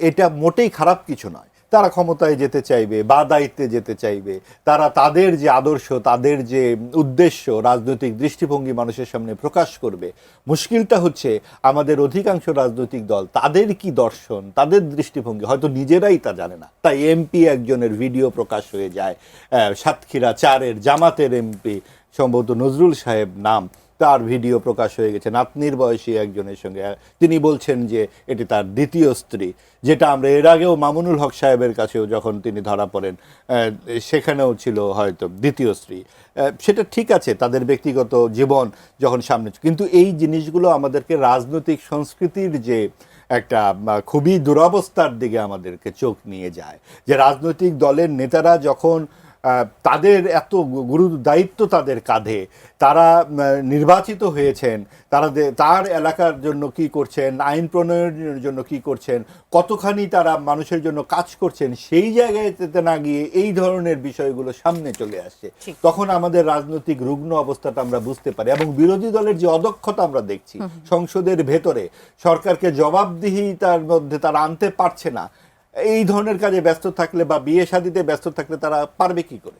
এটা মোটেই খারাপ কিছু নয়। তারা ক্ষমতায় যেতে চাইবে বা দায়িত্বে যেতে চাইবে, তারা তাদের যে আদর্শ, তাদের যে উদ্দেশ্য, রাজনৈতিক দৃষ্টিভঙ্গি মানুষের সামনে প্রকাশ করবে। মুশকিলটা হচ্ছে আমাদের অধিকাংশ রাজনৈতিক দল তাদের কি দর্শন, তাদের দৃষ্টিভঙ্গি হয়তো নিজেরাই তা জানে না। তাই এমপি একজনের ভিডিও প্রকাশ হয়ে যায়, সাতক্ষীরা 4-এর জামাতের এমপি সম্ভবত নজরুল সাহেব নাম, তার ভিডিও প্রকাশ হয়ে গেছে নাতনির বয়সী একজনের সঙ্গে। তিনি বলছেন যে এটি তার দ্বিতীয় স্ত্রী, যেটা আমরা এর আগেও মামুনুল হক সাহেবের কাছেও যখন তিনি ধরা পড়েন সেখানেও ছিল হয়তো দ্বিতীয় স্ত্রী। সেটা ঠিক আছে, তাদের ব্যক্তিগত জীবন যখন সামনে, কিন্তু এই জিনিসগুলো আমাদেরকে রাজনৈতিক সংস্কৃতির যে একটা খুবই দুরবস্থার দিকে আমাদেরকে চোখ নিয়ে যায়। যে রাজনৈতিক দলের নেতারা যখন তাদের এত গুরু দায়িত্ব তাদের কাঁধে, তারা নির্বাচিত হয়েছেন, তারা তার এলাকার জন্য কি করছেন, আইন প্রণয়নের জন্য কি করছেন, কতখানি তারা মানুষের জন্য কাজ করছেন, সেই জায়গায় না গিয়ে এই ধরনের বিষয়গুলো সামনে চলে আসছে, তখন আমাদের রাজনৈতিক রুগ্ন অবস্থাটা আমরা বুঝতে পারি। এবং বিরোধী দলের যে অদক্ষতা আমরা দেখছি সংসদের ভেতরে, সরকারকে জবাবদিহিতার মধ্যে তারা আনতে পারছে না, এই ধরনের কাজে ব্যস্ত থাকলে বা বিয়ে শাদিতে ব্যস্ত থাকলে তারা পারবে কি করে?